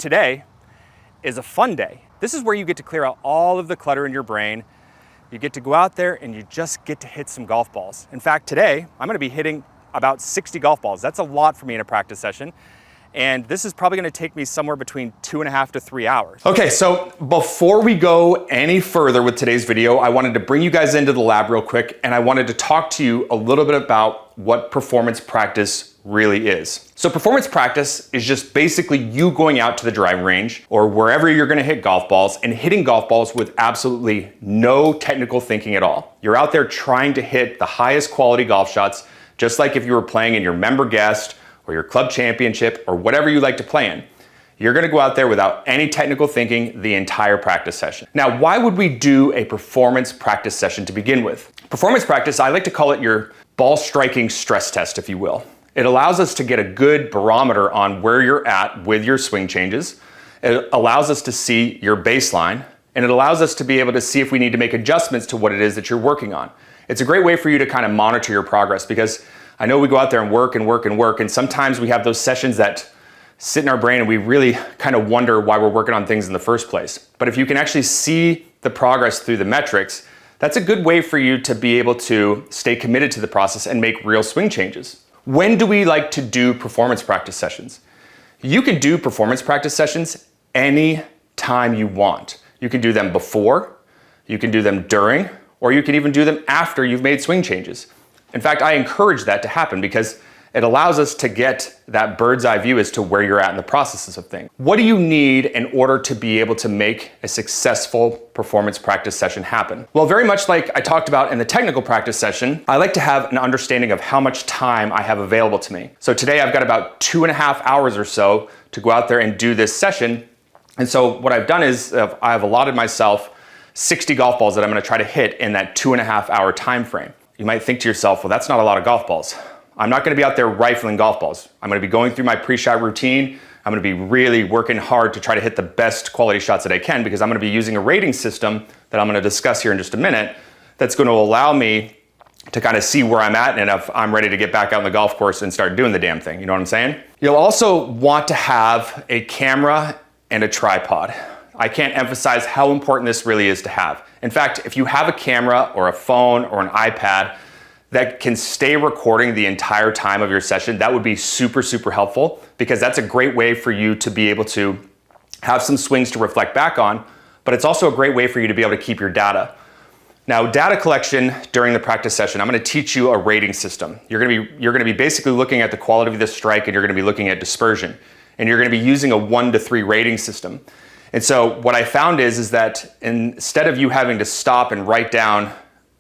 today is a fun day. This is where you get to clear out all of the clutter in your brain. You get to go out there and you just get to hit some golf balls. In fact, today, I'm gonna be hitting about 60 golf balls. That's a lot for me in a practice session. And this is probably gonna take me somewhere between 2.5 to 3 hours. Okay, so before we go any further with today's video, I wanted to bring you guys into the lab real quick, and I wanted to talk to you a little bit about what performance practice really is. So performance practice is just basically you going out to the driving range or wherever you're gonna hit golf balls and hitting golf balls with absolutely no technical thinking at all. You're out there trying to hit the highest quality golf shots, just like if you were playing in your member guest or your club championship or whatever you like to play in. You're gonna go out there without any technical thinking the entire practice session. Now, why would we do a performance practice session to begin with? Performance practice, I like to call it your ball striking stress test, if you will. It allows us to get a good barometer on where you're at with your swing changes. It allows us to see your baseline, and it allows us to be able to see if we need to make adjustments to what it is that you're working on. It's a great way for you to kind of monitor your progress, because I know we go out there and work and work and work, and sometimes we have those sessions that sit in our brain and we really kind of wonder why we're working on things in the first place. But if you can actually see the progress through the metrics, that's a good way for you to be able to stay committed to the process and make real swing changes. When do we like to do performance practice sessions? You can do performance practice sessions any time you want. You can do them before, you can do them during, or you can even do them after you've made swing changes. In fact, I encourage that to happen because it allows us to get that bird's eye view as to where you're at in the processes of things. What do you need in order to be able to make a successful performance practice session happen? Well, very much like I talked about in the technical practice session, I like to have an understanding of how much time I have available to me. So today I've got about 2.5 hours or so to go out there and do this session. And so what I've done is I've allotted myself 60 golf balls that I'm gonna try to hit in that 2.5 hour time frame. You might think to yourself, well, that's not a lot of golf balls. I'm not gonna be out there rifling golf balls. I'm gonna be going through my pre-shot routine. I'm gonna be really working hard to try to hit the best quality shots that I can, because I'm gonna be using a rating system that I'm gonna discuss here in just a minute that's gonna allow me to kind of see where I'm at and if I'm ready to get back out on the golf course and start doing the damn thing. You know what I'm saying? You'll also want to have a camera and a tripod. I can't emphasize how important this really is to have. In fact, if you have a camera or a phone or an iPad that can stay recording the entire time of your session, that would be super, super helpful, because that's a great way for you to be able to have some swings to reflect back on, but it's also a great way for you to be able to keep your data. Now, data collection during the practice session, I'm gonna teach you a rating system. You're gonna be basically looking at the quality of the strike, and you're gonna be looking at dispersion, and you're gonna be using a 1 to 3 rating system. And so what I found is that instead of you having to stop and write down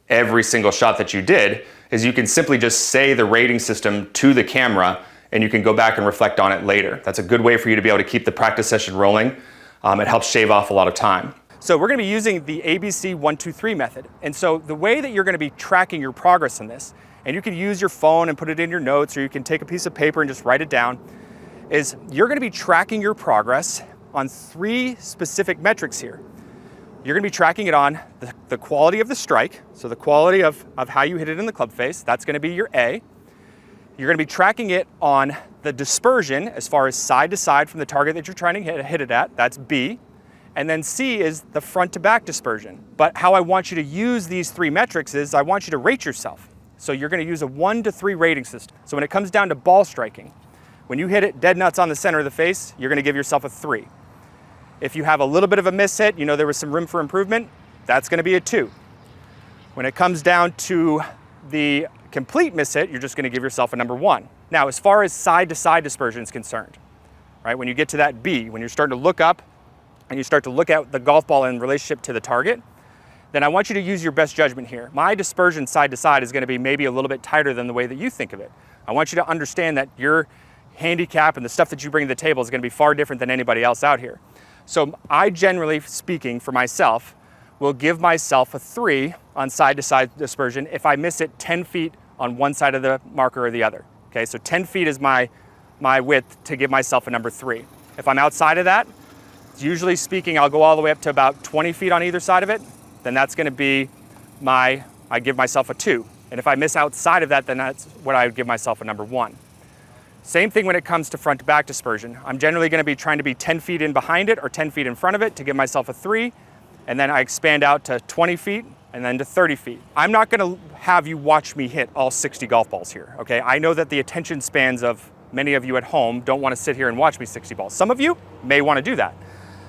every single shot that you did, is you can simply just say the rating system to the camera and you can go back and reflect on it later. That's a good way for you to be able to keep the practice session rolling. It helps shave off a lot of time. So we're gonna be using the ABC 1, 2, 3 method. And so the way that you're gonna be tracking your progress in this, and you can use your phone and put it in your notes, or you can take a piece of paper and just write it down, is you're gonna be tracking your progress on 3 specific metrics here. You're gonna be tracking it on the quality of the strike, so the quality of how you hit it in the club face, that's gonna be your A. You're gonna be tracking it on the dispersion as far as side to side from the target that you're trying to hit it at, that's B. And then C is the front to back dispersion. But how I want you to use these 3 metrics is I want you to rate yourself. So you're gonna use a 1 to 3 rating system. So when it comes down to ball striking, when you hit it dead nuts on the center of the face, you're gonna give yourself a 3. If you have a little bit of a miss hit, you know there was some room for improvement, that's gonna be a 2. When it comes down to the complete miss hit, you're just gonna give yourself a number 1. Now, as far as side to side dispersion is concerned, right? When you get to that B, when you're starting to look up and you start to look at the golf ball in relationship to the target, then I want you to use your best judgment here. My dispersion side to side is gonna be maybe a little bit tighter than the way that you think of it. I want you to understand that your handicap and the stuff that you bring to the table is gonna be far different than anybody else out here. So I, generally speaking, for myself, will give myself a 3 on side-to-side dispersion if I miss it 10 feet on one side of the marker or the other. Okay, so 10 feet is my width to give myself a number 3. If I'm outside of that, usually speaking, I'll go all the way up to about 20 feet on either side of it. Then that's gonna be I give myself a 2. And if I miss outside of that, then that's what I would give myself a number 1. Same thing when it comes to front to back dispersion. I'm generally gonna be trying to be 10 feet in behind it or 10 feet in front of it to give myself a 3, and then I expand out to 20 feet and then to 30 feet. I'm not gonna have you watch me hit all 60 golf balls here, okay? I know that the attention spans of many of you at home don't wanna sit here and watch me 60 balls. Some of you may wanna do that.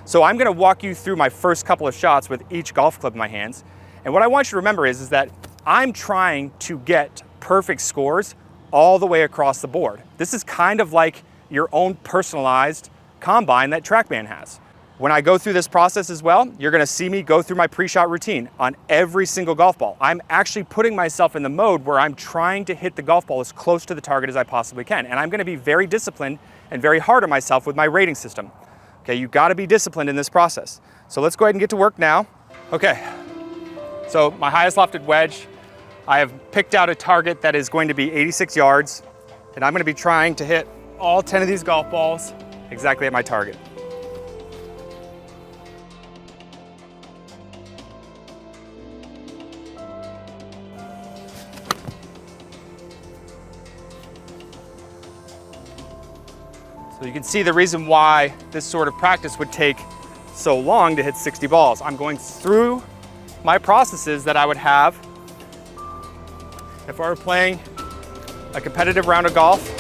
So I'm gonna walk you through my first couple of shots with each golf club in my hands. And what I want you to remember is that I'm trying to get perfect scores all the way across the board. This is kind of like your own personalized combine that TrackMan has. When I go through this process as well, you're gonna see me go through my pre-shot routine on every single golf ball. I'm actually putting myself in the mode where I'm trying to hit the golf ball as close to the target as I possibly can. And I'm gonna be very disciplined and very hard on myself with my rating system. Okay, you gotta be disciplined in this process. So let's go ahead and get to work now. Okay, so my highest lofted wedge, I have picked out a target that is going to be 86 yards, and I'm gonna be trying to hit all 10 of these golf balls exactly at my target. So you can see the reason why this sort of practice would take so long to hit 60 balls. I'm going through my processes that I would have if I were playing a competitive round of golf.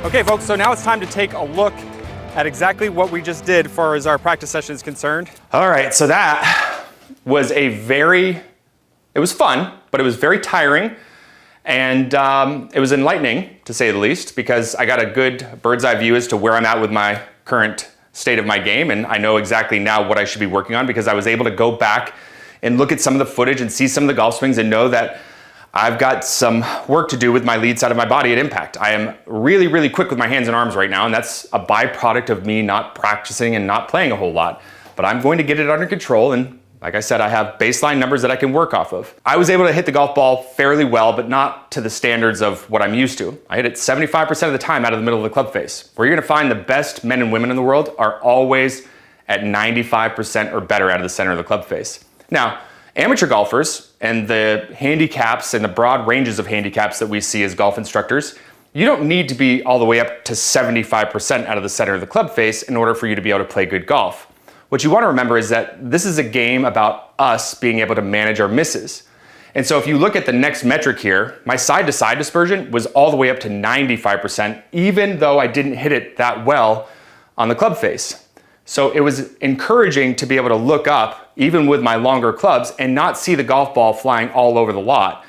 Okay folks, so now it's time to take a look at exactly what we just did as far as our practice session is concerned. All right, so that was it was fun, but it was very tiring. And it was enlightening, to say the least, because I got a good bird's eye view as to where I'm at with my current state of my game. And I know exactly now what I should be working on, because I was able to go back and look at some of the footage and see some of the golf swings and know that I've got some work to do with my lead side of my body at impact. I am really, really quick with my hands and arms right now, and that's a byproduct of me not practicing and not playing a whole lot. But I'm going to get it under control, and like I said, I have baseline numbers that I can work off of. I was able to hit the golf ball fairly well, but not to the standards of what I'm used to. I hit it 75% of the time out of the middle of the club face. Where you're gonna find the best men and women in the world are always at 95% or better out of the center of the club face. Now, amateur golfers and the handicaps and the broad ranges of handicaps that we see as golf instructors, you don't need to be all the way up to 75% out of the center of the club face in order for you to be able to play good golf. What you want to remember is that this is a game about us being able to manage our misses. And so if you look at the next metric here, my side-to-side dispersion was all the way up to 95%, even though I didn't hit it that well on the club face. So it was encouraging to be able to look up, even with my longer clubs, and not see the golf ball flying all over the lot.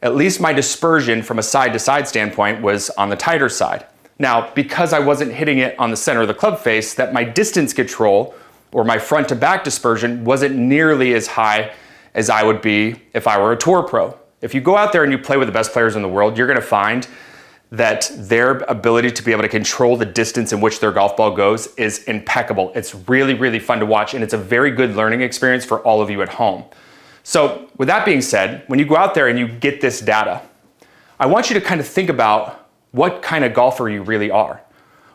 At least my dispersion from a side-to-side standpoint was on the tighter side. Now, because I wasn't hitting it on the center of the club face, that my distance control or my front to back dispersion wasn't nearly as high as I would be if I were a tour pro. If you go out there and you play with the best players in the world, you're gonna find that their ability to be able to control the distance in which their golf ball goes is impeccable. It's really, really fun to watch, and it's a very good learning experience for all of you at home. So with that being said, when you go out there and you get this data, I want you to kind of think about what kind of golfer you really are,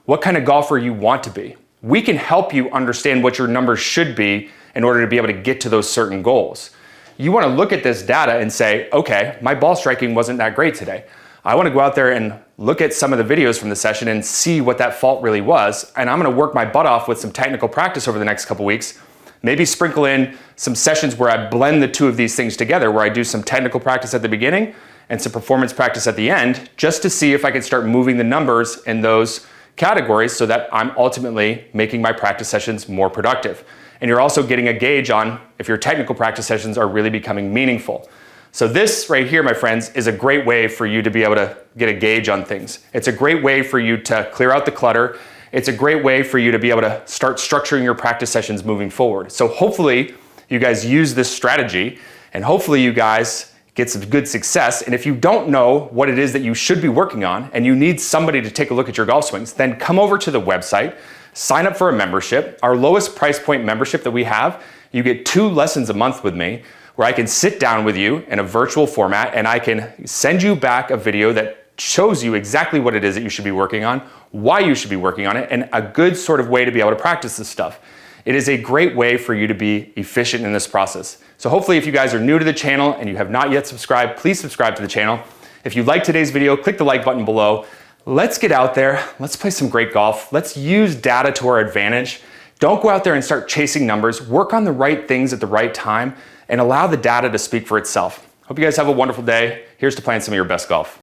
what kind of golfer you want to be. We can help you understand what your numbers should be in order to be able to get to those certain goals. You want to look at this data and say, okay, my ball striking wasn't that great today. I want to go out there and look at some of the videos from the session and see what that fault really was. And I'm going to work my butt off with some technical practice over the next couple weeks. Maybe sprinkle in some sessions where I blend the two of these things together, where I do some technical practice at the beginning and some performance practice at the end, just to see if I can start moving the numbers in those categories so that I'm ultimately making my practice sessions more productive. And you're also getting a gauge on if your technical practice sessions are really becoming meaningful. So this right here, my friends, is a great way for you to be able to get a gauge on things. It's a great way for you to clear out the clutter. It's a great way for you to be able to start structuring your practice sessions moving forward. So hopefully you guys use this strategy, and hopefully you guys get some good success. And if you don't know what it is that you should be working on and you need somebody to take a look at your golf swings, then come over to the website, sign up for a membership. Our lowest price point membership that we have, you get 2 lessons a month with me where I can sit down with you in a virtual format and I can send you back a video that shows you exactly what it is that you should be working on, why you should be working on it, and a good sort of way to be able to practice this stuff. It is a great way for you to be efficient in this process. So hopefully if you guys are new to the channel and you have not yet subscribed, please subscribe to the channel. If you like today's video, click the like button below. Let's get out there. Let's play some great golf. Let's use data to our advantage. Don't go out there and start chasing numbers. Work on the right things at the right time and allow the data to speak for itself. Hope you guys have a wonderful day. Here's to playing some of your best golf.